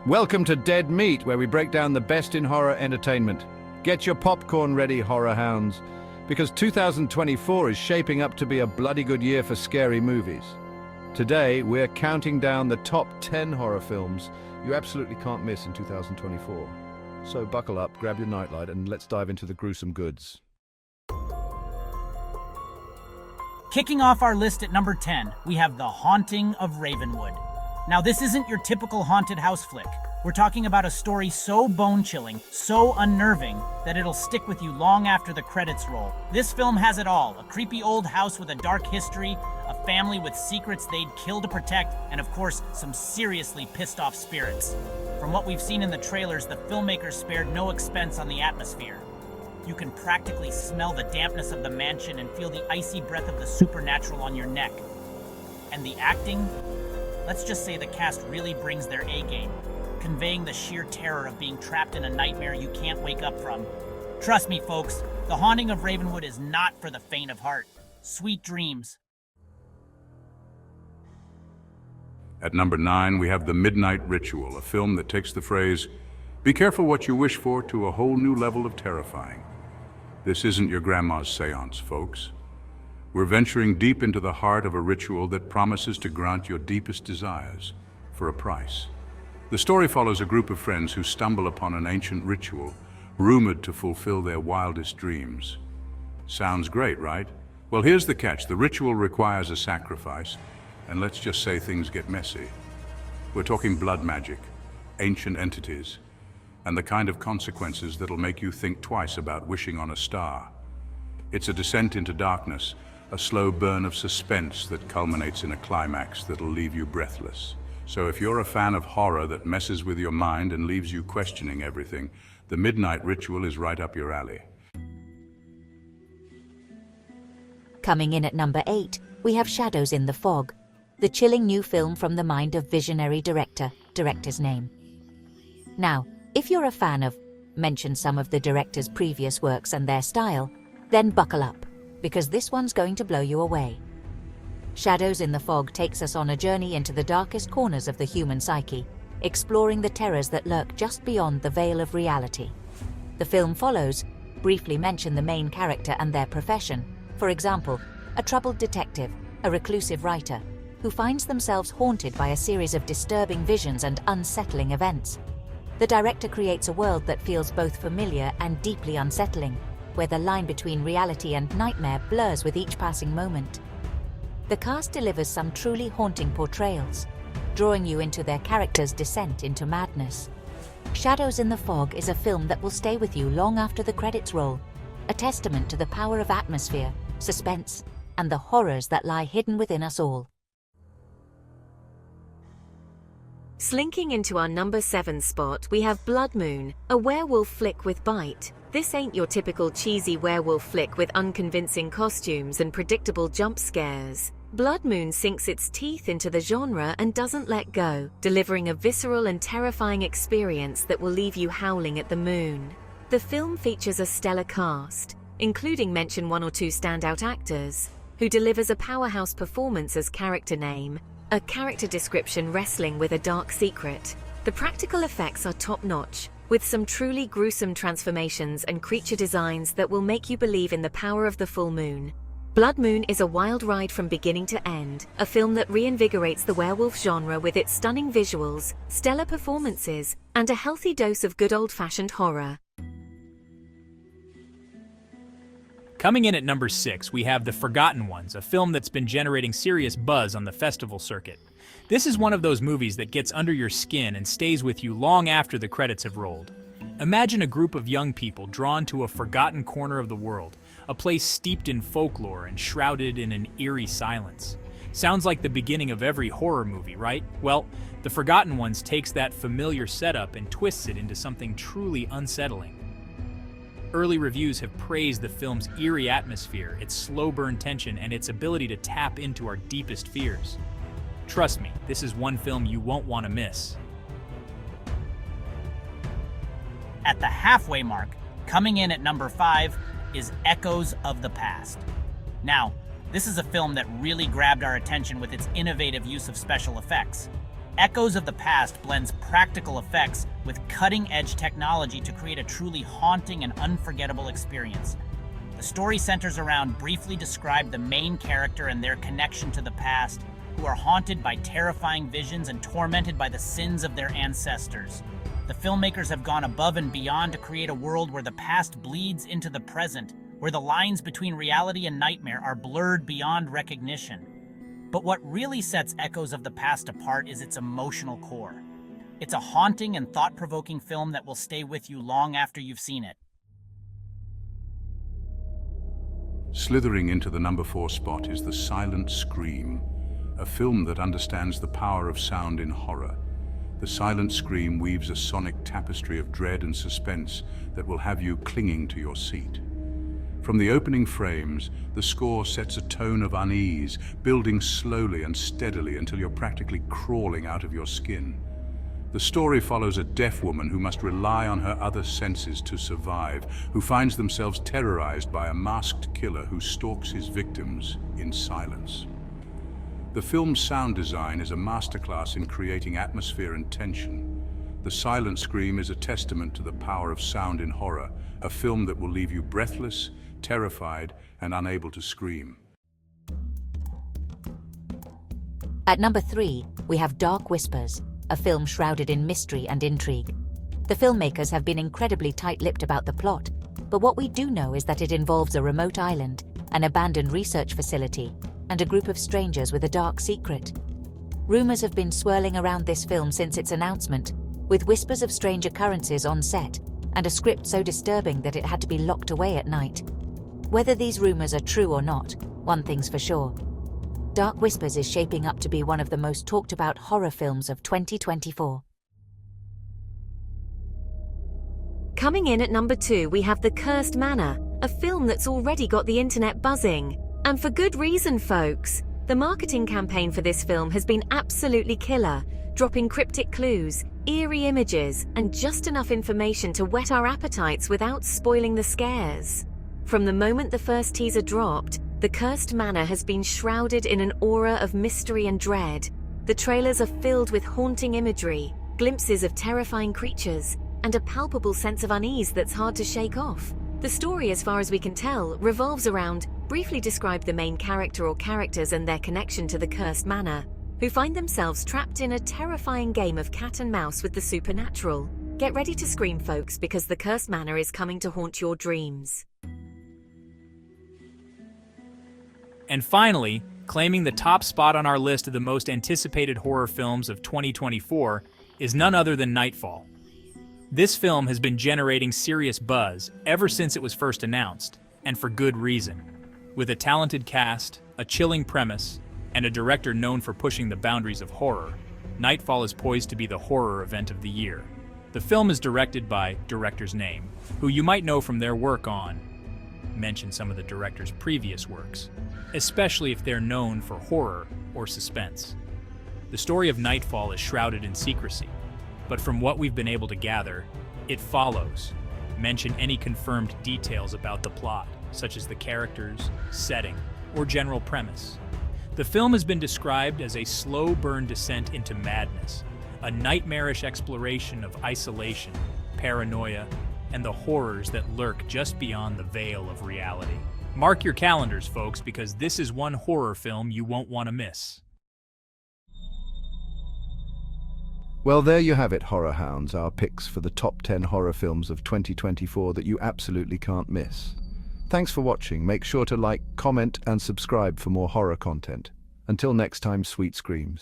Welcome to Dead Meat, where we break down the best in horror entertainment. Get your popcorn ready, horror hounds, because 2024 is shaping up to be a bloody good year for scary movies. Today, we're counting down the top 10 horror films you absolutely can't miss in 2024. So buckle up, grab your nightlight, and let's dive into the gruesome goods. Kicking off our list at number 10, we have The Haunting of Ravenwood. Now, this isn't your typical haunted house flick. We're talking about a story so bone-chilling, so unnerving, that it'll stick with you long after the credits roll. This film has it all: a creepy old house with a dark history, a family with secrets they'd kill to protect, and of course, some seriously pissed-off spirits. From what we've seen in the trailers, the filmmakers spared no expense on the atmosphere. You can practically smell the dampness of the mansion and feel the icy breath of the supernatural on your neck. And the acting? Let's just say the cast really brings their A-game, conveying the sheer terror of being trapped in a nightmare you can't wake up from. Trust me, folks, The Haunting of Ravenwood is not for the faint of heart. Sweet dreams. At number 9, we have The Midnight Ritual, a film that takes the phrase, "Be careful what you wish for," to a whole new level of terrifying. This isn't your grandma's seance, folks. We're venturing deep into the heart of a ritual that promises to grant your deepest desires for a price. The story follows a group of friends who stumble upon an ancient ritual rumored to fulfill their wildest dreams. Sounds great, right? Well, here's the catch. The ritual requires a sacrifice, and let's just say things get messy. We're talking blood magic, ancient entities, and the kind of consequences that'll make you think twice about wishing on a star. It's a descent into darkness, a slow burn of suspense that culminates in a climax that'll leave you breathless. So if you're a fan of horror that messes with your mind and leaves you questioning everything, The Midnight Ritual is right up your alley. Coming in at number 8, we have Shadows in the Fog, the chilling new film from the mind of visionary director's name. Now, if you're a fan of, mention some of the director's previous works and their style, then buckle up, because this one's going to blow you away. Shadows in the Fog takes us on a journey into the darkest corners of the human psyche, exploring the terrors that lurk just beyond the veil of reality. The film follows, briefly mention the main character and their profession, for example, a troubled detective, a reclusive writer, who finds themselves haunted by a series of disturbing visions and unsettling events. The director creates a world that feels both familiar and deeply unsettling, where the line between reality and nightmare blurs with each passing moment. The cast delivers some truly haunting portrayals, drawing you into their characters' descent into madness. Shadows in the Fog is a film that will stay with you long after the credits roll, a testament to the power of atmosphere, suspense, and the horrors that lie hidden within us all. Slinking into our number 7 spot, we have Blood Moon, a werewolf flick with bite. This ain't your typical cheesy werewolf flick with unconvincing costumes and predictable jump scares. Blood Moon sinks its teeth into the genre and doesn't let go, delivering a visceral and terrifying experience that will leave you howling at the moon. The film features a stellar cast, including mention 1 or 2 standout actors, who delivers a powerhouse performance as character name, a character description wrestling with a dark secret. The practical effects are top-notch, with some truly gruesome transformations and creature designs that will make you believe in the power of the full moon. Blood Moon is a wild ride from beginning to end, a film that reinvigorates the werewolf genre with its stunning visuals, stellar performances, and a healthy dose of good old-fashioned horror. Coming in at number 6, we have The Forgotten Ones, a film that's been generating serious buzz on the festival circuit. This is one of those movies that gets under your skin and stays with you long after the credits have rolled. Imagine a group of young people drawn to a forgotten corner of the world, a place steeped in folklore and shrouded in an eerie silence. Sounds like the beginning of every horror movie, right? Well, The Forgotten Ones takes that familiar setup and twists it into something truly unsettling. Early reviews have praised the film's eerie atmosphere, its slow burn tension, and its ability to tap into our deepest fears. Trust me, this is one film you won't want to miss. At the halfway mark, coming in at number 5, is Echoes of the Past. Now, this is a film that really grabbed our attention with its innovative use of special effects. Echoes of the Past blends practical effects with cutting-edge technology to create a truly haunting and unforgettable experience. The story centers around briefly describe the main character and their connection to the past, who are haunted by terrifying visions and tormented by the sins of their ancestors. The filmmakers have gone above and beyond to create a world where the past bleeds into the present, where the lines between reality and nightmare are blurred beyond recognition. But what really sets Echoes of the Past apart is its emotional core. It's a haunting and thought-provoking film that will stay with you long after you've seen it. Slithering into the number 4 spot is The Silent Scream, a film that understands the power of sound in horror. The Silent Scream weaves a sonic tapestry of dread and suspense that will have you clinging to your seat. From the opening frames, the score sets a tone of unease, building slowly and steadily until you're practically crawling out of your skin. The story follows a deaf woman who must rely on her other senses to survive, who finds themselves terrorized by a masked killer who stalks his victims in silence. The film's sound design is a masterclass in creating atmosphere and tension. The Silent Scream is a testament to the power of sound in horror, a film that will leave you breathless, terrified, and unable to scream. At number 3, we have Dark Whispers, a film shrouded in mystery and intrigue. The filmmakers have been incredibly tight-lipped about the plot, but what we do know is that it involves a remote island, an abandoned research facility, and a group of strangers with a dark secret. Rumors have been swirling around this film since its announcement, with whispers of strange occurrences on set, and a script so disturbing that it had to be locked away at night. Whether these rumors are true or not, one thing's for sure. Dark Whispers is shaping up to be one of the most talked about horror films of 2024. Coming in at number 2, we have The Cursed Manor, a film that's already got the internet buzzing. And for good reason, folks. The marketing campaign for this film has been absolutely killer, dropping cryptic clues, eerie images, and just enough information to whet our appetites without spoiling the scares. From the moment the first teaser dropped, The Cursed Manor has been shrouded in an aura of mystery and dread. The trailers are filled with haunting imagery, glimpses of terrifying creatures, and a palpable sense of unease that's hard to shake off. The story, as far as we can tell, revolves around briefly describe the main character or characters and their connection to the Cursed Manor, who find themselves trapped in a terrifying game of cat and mouse with the supernatural. Get ready to scream, folks, because The Cursed Manor is coming to haunt your dreams. And finally, claiming the top spot on our list of the most anticipated horror films of 2024 is none other than Nightfall. This film has been generating serious buzz ever since it was first announced, and for good reason. With a talented cast, a chilling premise, and a director known for pushing the boundaries of horror, Nightfall is poised to be the horror event of the year. The film is directed by Director's Name, who you might know from their work on, mention some of the director's previous works, especially if they're known for horror or suspense. The story of Nightfall is shrouded in secrecy, but from what we've been able to gather, it follows. Mention any confirmed details about the plot, such as the characters, setting, or general premise. The film has been described as a slow burn descent into madness, a nightmarish exploration of isolation, paranoia, and the horrors that lurk just beyond the veil of reality. Mark your calendars, folks, because this is one horror film you won't want to miss. Well, there you have it, Horror Hounds, our picks for the top 10 horror films of 2024 that you absolutely can't miss. Thanks for watching. Make sure to like, comment, and subscribe for more horror content. Until next time, sweet screams.